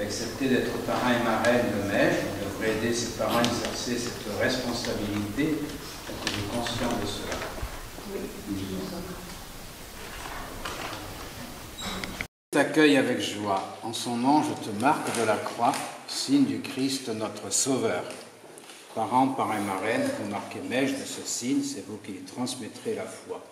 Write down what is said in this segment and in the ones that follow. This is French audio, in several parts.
accepté d'être parrain et marraine de Mège. On devrait aider ses parents à exercer cette responsabilité. Êtes-vous conscient de cela? Oui. Je t'accueille avec joie. En son nom, je te marque de la croix, signe du Christ notre Sauveur. Parents, parrain, marraine, vous marquez Mège de ce signe, c'est vous qui lui transmettrez la foi.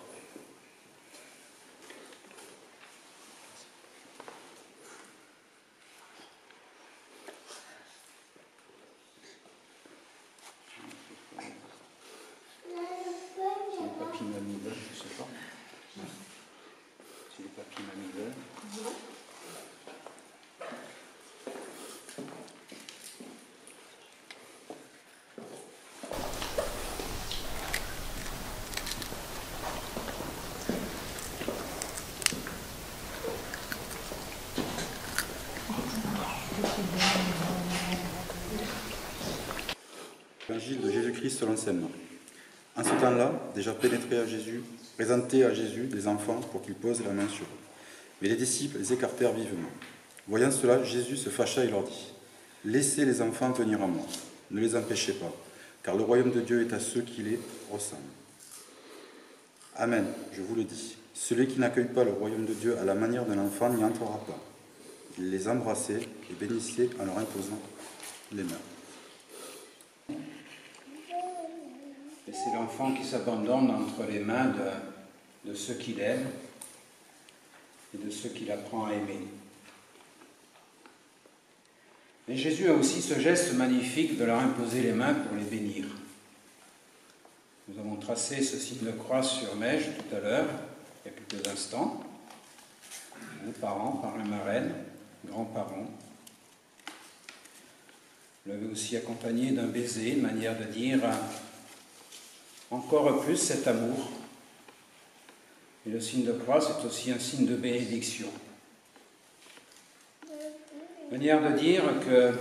Si les papis mamie veulent, je ne sais pas. Si les papis mamie veulent. Évangile de Jésus-Christ selon saint Marc. En ce temps-là, déjà pénétrés à Jésus, présentés à Jésus des enfants pour qu'il pose la main sur eux. Mais les disciples les écartèrent vivement. Voyant cela, Jésus se fâcha et leur dit : « Laissez les enfants venir à moi, ne les empêchez pas, car le royaume de Dieu est à ceux qui les ressemblent. Amen, je vous le dis, celui qui n'accueille pas le royaume de Dieu à la manière d'un enfant n'y entrera pas. » Il les embrassait et bénissait en leur imposant les mains. Et c'est l'enfant qui s'abandonne entre les mains de ceux qu'il aime et de ceux qu'il apprend à aimer. Mais Jésus a aussi ce geste magnifique de leur imposer les mains pour les bénir. Nous avons tracé ce signe de croix sur Mège tout à l'heure, il y a quelques instants. Nos parents, parrain, marraine, grands-parents. Vous l'avez aussi accompagné d'un baiser, une manière de dire encore plus cet amour. Et le signe de croix, c'est aussi un signe de bénédiction. Manière de dire que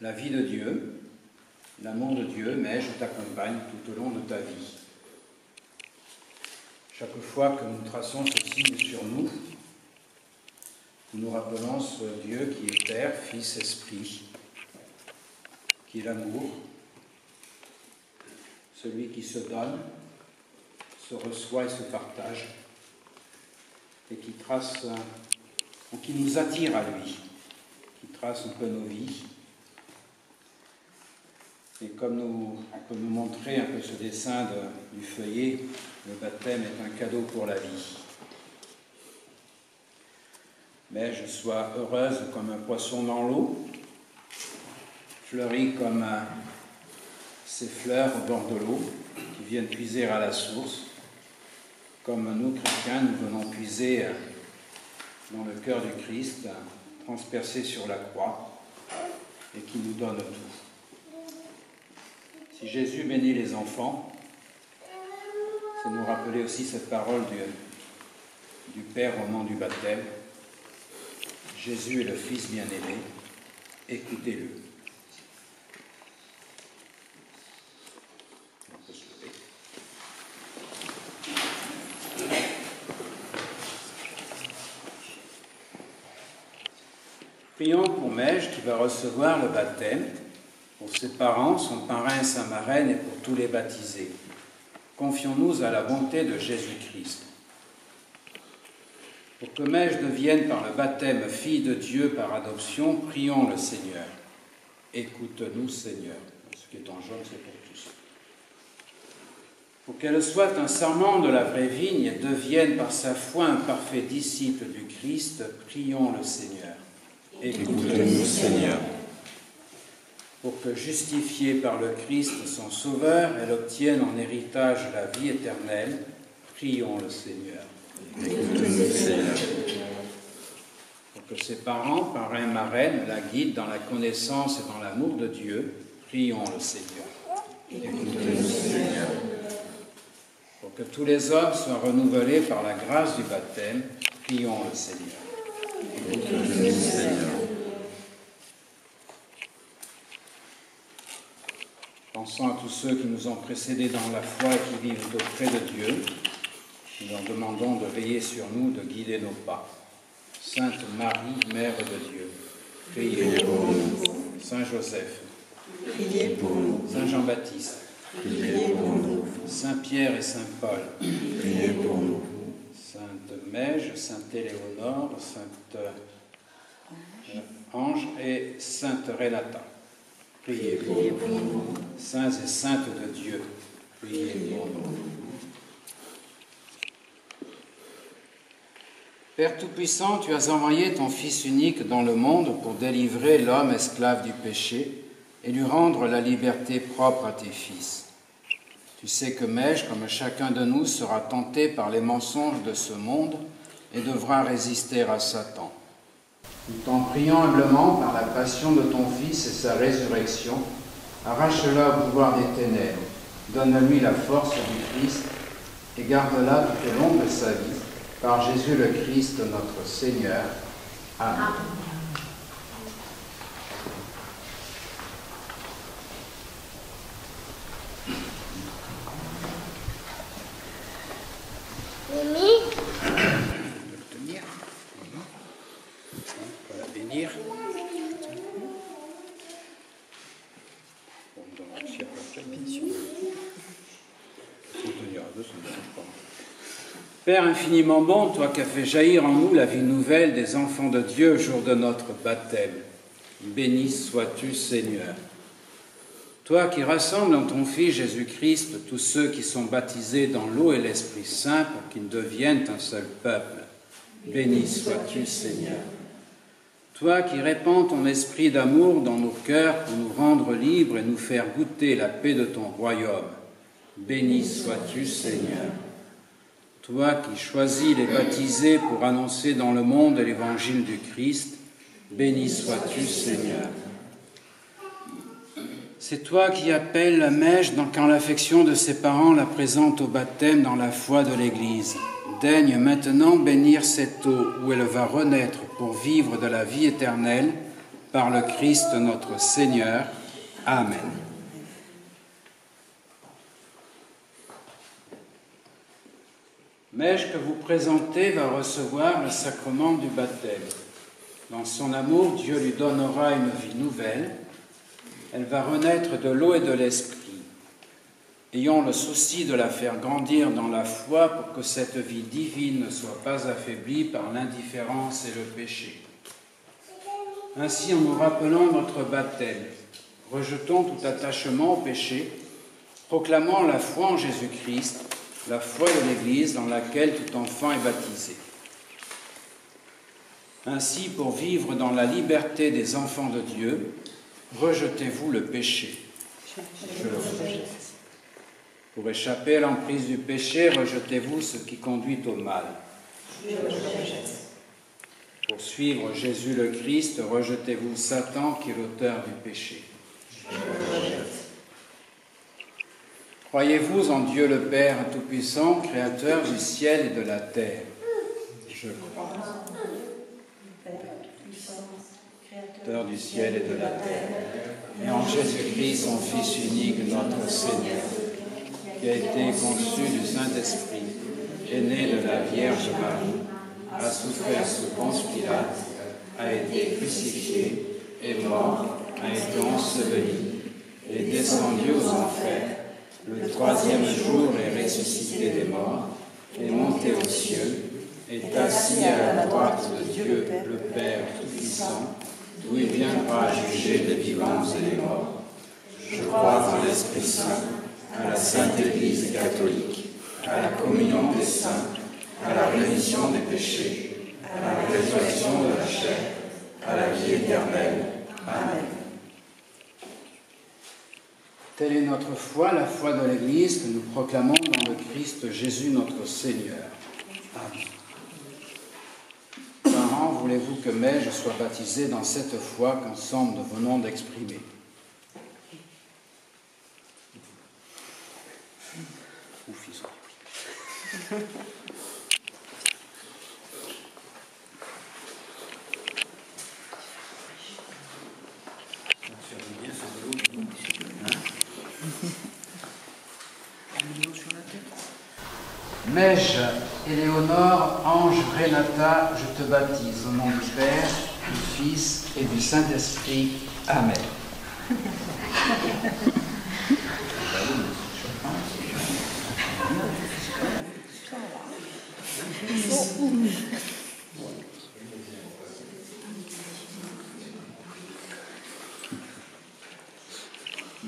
la vie de Dieu, l'amour de Dieu, Mège, t'accompagne tout au long de ta vie. Chaque fois que nous traçons ce signe sur nous, nous nous rappelons ce Dieu qui est Père, Fils, Esprit, qui est l'amour, celui qui se donne, se reçoit et se partage, et qui trace, ou qui nous attire à lui, qui trace un peu nos vies. Et comme on peut nous montrer un peu ce dessin du feuillet, le baptême est un cadeau pour la vie. Mais je sois heureuse comme un poisson dans l'eau, fleurie comme ces fleurs au bord de l'eau qui viennent puiser à la source, comme nous, chrétiens, nous venons puiser dans le cœur du Christ, transpercé sur la croix, et qui nous donne tout. Si Jésus bénit les enfants, c'est nous rappeler aussi cette parole du Père au moment du baptême. Jésus est le Fils bien-aimé, écoutez-le. Prions pour Mège qui va recevoir le baptême, pour ses parents, son parrain et sa marraine et pour tous les baptisés. Confions-nous à la bonté de Jésus-Christ. Pour que Mège devienne par le baptême fille de Dieu par adoption, prions le Seigneur. Écoute-nous, Seigneur. Ce qui est en jaune, c'est pour tous. Pour qu'elle soit un sarment de la vraie vigne et devienne par sa foi un parfait disciple du Christ, prions le Seigneur. Écoute-nous, Seigneur. Pour que, justifiée par le Christ, son Sauveur, elle obtienne en héritage la vie éternelle, prions le Seigneur. Écoute-nous, Seigneur. Pour que ses parents, parrains, marraines, la guident dans la connaissance et dans l'amour de Dieu, prions le Seigneur. Écoute-nous, Seigneur. Pour que tous les hommes soient renouvelés par la grâce du baptême, prions le Seigneur. Écoute-nous, Seigneur. Pensons à tous ceux qui nous ont précédés dans la foi et qui vivent auprès de Dieu. Nous leur demandons de veiller sur nous, de guider nos pas. Sainte Marie, Mère de Dieu, priez pour nous. Saint Joseph, Priez pour nous. Saint Jean-Baptiste, Priez pour nous. Saint Pierre et Saint Paul, Priez pour nous. Sainte Maige, Sainte Éléonore, Sainte Ange et Sainte Renata. Priez pour nous. Saints et saintes de Dieu, priez pour nous. Père Tout-Puissant, tu as envoyé ton Fils unique dans le monde pour délivrer l'homme esclave du péché et lui rendre la liberté propre à tes fils. Tu sais que Maige, comme chacun de nous, sera tenté par les mensonges de ce monde et devra résister à Satan. Nous t'en prions humblement par la passion de ton Fils et sa résurrection, arrache-le au pouvoir des ténèbres, donne-lui la force du Christ et garde-la tout au long de sa vie, par Jésus le Christ notre Seigneur. Amen. Père infiniment bon, toi qui as fait jaillir en nous la vie nouvelle des enfants de Dieu au jour de notre baptême, béni sois-tu Seigneur. Toi qui rassembles en ton Fils Jésus-Christ tous ceux qui sont baptisés dans l'eau et l'Esprit Saint pour qu'ils deviennent un seul peuple, béni sois-tu Seigneur. Toi qui répands ton esprit d'amour dans nos cœurs pour nous rendre libres et nous faire goûter la paix de ton royaume, béni sois-tu Seigneur. Toi qui choisis les baptisés pour annoncer dans le monde l'évangile du Christ, béni sois-tu Seigneur. C'est toi qui appelles la Maige quand l'affection de ses parents la présente au baptême dans la foi de l'Église. Daigne maintenant bénir cette eau où elle va renaître pour vivre de la vie éternelle par le Christ notre Seigneur. Amen. Maige que vous présentez va recevoir le sacrement du baptême. Dans son amour, Dieu lui donnera une vie nouvelle. Elle va renaître de l'eau et de l'esprit. Ayons le souci de la faire grandir dans la foi pour que cette vie divine ne soit pas affaiblie par l'indifférence et le péché. Ainsi, en nous rappelant notre baptême, rejetons tout attachement au péché, proclamant la foi en Jésus-Christ, la foi de l'Église dans laquelle tout enfant est baptisé. Ainsi, pour vivre dans la liberté des enfants de Dieu, rejetez-vous le péché. Je le rejette. Pour échapper à l'emprise du péché, rejetez-vous ce qui conduit au mal. Je le rejette. Pour suivre Jésus le Christ, rejetez-vous Satan qui est l'auteur du péché. Je le rejette. Croyez-vous en Dieu le Père Tout-Puissant, Créateur du ciel et de la terre? Je crois. Créateur du ciel et de la terre, et en Jésus-Christ, son Fils unique, notre Seigneur, qui a été conçu du Saint-Esprit, est né de la Vierge Marie, a souffert sous Ponce Pilate, a été crucifié, est mort, a été enseveli, est descendu aux enfers. Le troisième jour est ressuscité des morts, est monté aux cieux, est assis à la droite de Dieu, le Père Tout-Puissant, d'où il viendra juger les vivants et les morts. Je crois en l'Esprit Saint, à la Sainte Église catholique, à la communion des saints, à la rémission des péchés, à la résurrection de la chair, à la vie éternelle. Amen. Telle est notre foi, la foi de l'Église que nous proclamons dans le Christ Jésus notre Seigneur. Amen. Parents, voulez-vous que Maige soit baptisée dans cette foi qu'ensemble nous venons d'exprimer? Maige, Éléonore, Ange, Renata, je te baptise au nom du Père du Fils et du Saint-Esprit. Amen.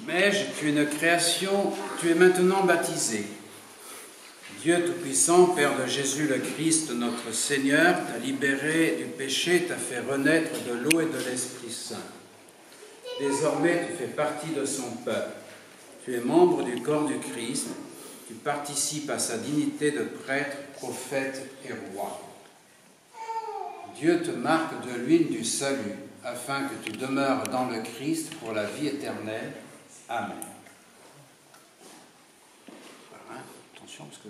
Mais tu es une création, tu es maintenant baptisé. Dieu Tout-Puissant, Père de Jésus le Christ, notre Seigneur, t'a libéré du péché, t'a fait renaître de l'eau et de l'Esprit Saint. Désormais, tu fais partie de son peuple. Tu es membre du corps du Christ. Tu participes à sa dignité de prêtre, prophète et roi. Dieu te marque de l'huile du salut, afin que tu demeures dans le Christ pour la vie éternelle. Amen. Voilà, attention, parce que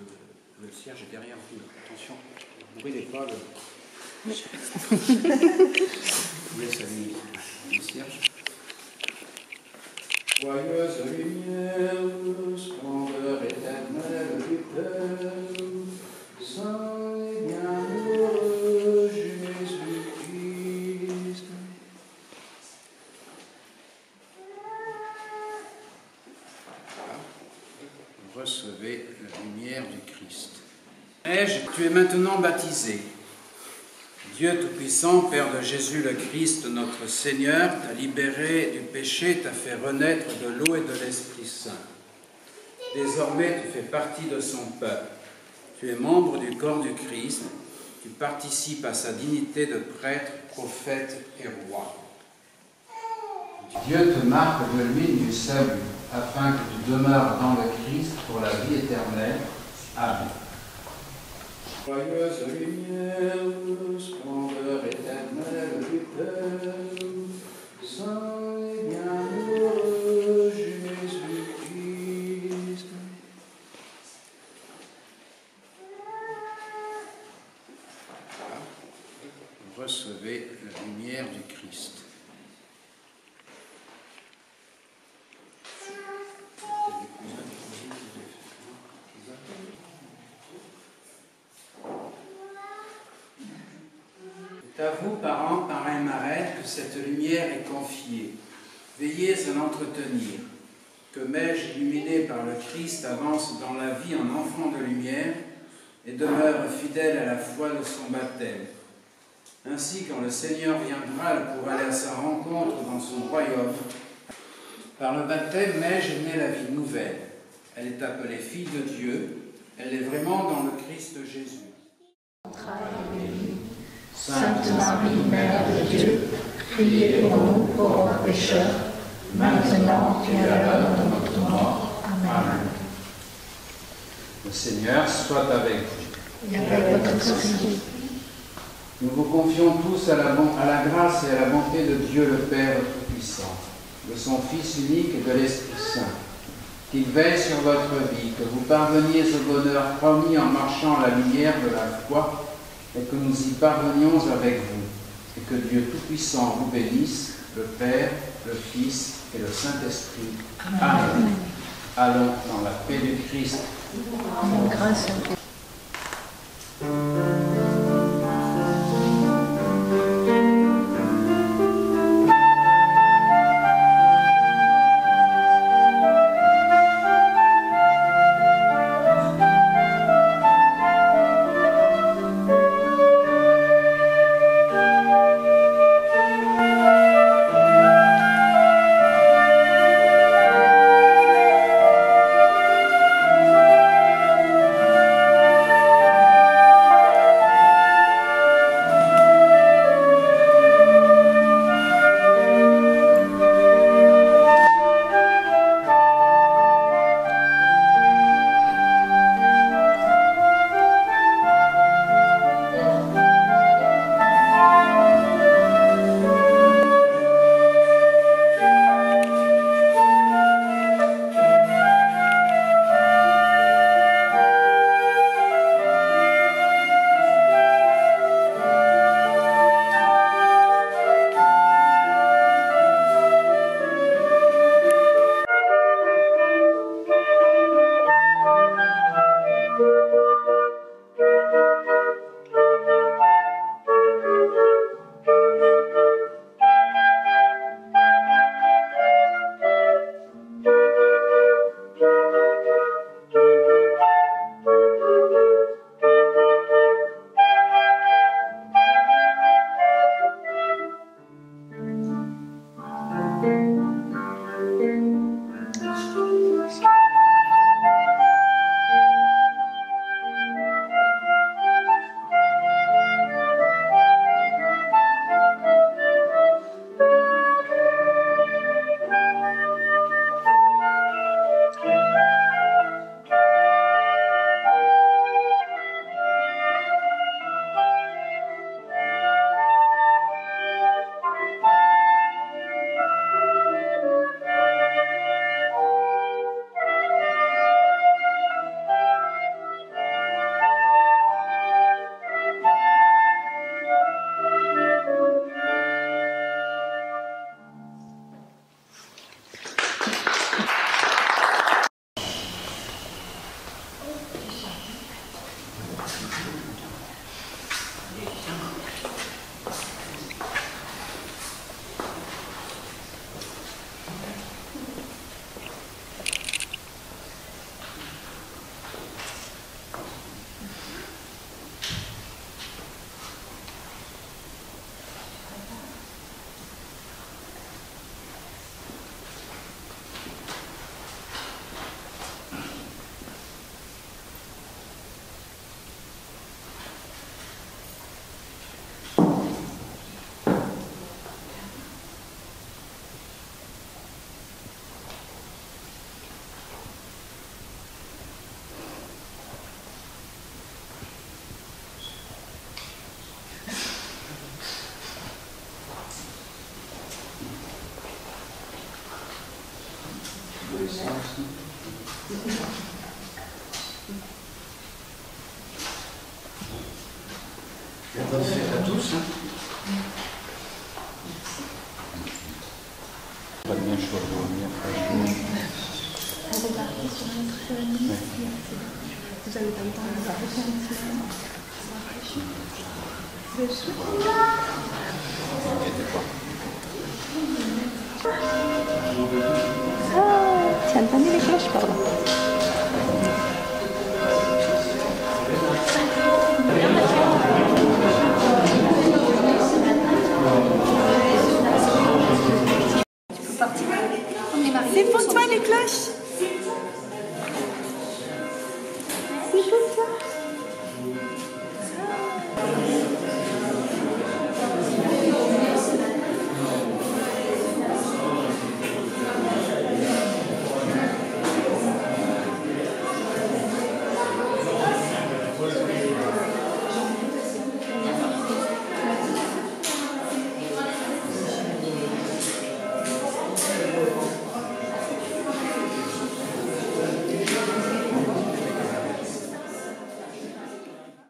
le cierge est derrière vous. Attention, ne brûlez pas le... Je laisse allumer le cierge. Joyeuse lumière, splendeur éternelle du Père, saint et bienheureux Jésus-Christ. Voilà. Recevez la lumière du Christ. Tu es maintenant baptisé. Dieu Tout-Puissant, Père de Jésus le Christ, notre Seigneur, t'a libéré du péché, t'a fait renaître de l'eau et de l'Esprit Saint. Désormais, tu fais partie de son peuple. Tu es membre du corps du Christ. Tu participes à sa dignité de prêtre, prophète et roi. Dieu te marque de l'huile du salut, afin que tu demeures dans le Christ pour la vie éternelle. Amen. Joyeuse lumière, splendeur éternelle du Père, saint et bienheureux Jésus-Christ. Voilà. Recevez la lumière du Christ. C'est à vous, parents, parrains et marraines, que cette lumière est confiée. Veillez à l'entretenir. Que Mège, illuminé par le Christ, avance dans la vie en enfant de lumière et demeure fidèle à la foi de son baptême. Ainsi, quand le Seigneur viendra pour aller à sa rencontre dans son royaume, par le baptême, Mège est née la vie nouvelle. Elle est appelée fille de Dieu. Elle est vraiment dans le Christ Jésus. Sainte Marie, Mère de Dieu, priez pour nous pauvres pécheurs, maintenant et à l'heure de notre mort. Amen. Le Seigneur soit avec vous. Et avec votre esprit. Nous vous confions tous à la grâce et à la bonté de Dieu le Père Tout-Puissant, de son Fils unique et de l'Esprit Saint, qu'il veille sur votre vie, que vous parveniez au bonheur promis en marchant à la lumière de la foi, et que nous y parvenions avec vous, et que Dieu Tout-Puissant vous bénisse, le Père, le Fils et le Saint-Esprit. Amen. Allons dans la paix du Christ. Grâce à Dieu. Bonne fête à tous. Pas de bien chaud à dormir. On est parti sur notre famille. Vous avez pas le temps de faire un petit tu as entendu les cloches, pardon. C'est pour toi les cloches. C'est pour toi.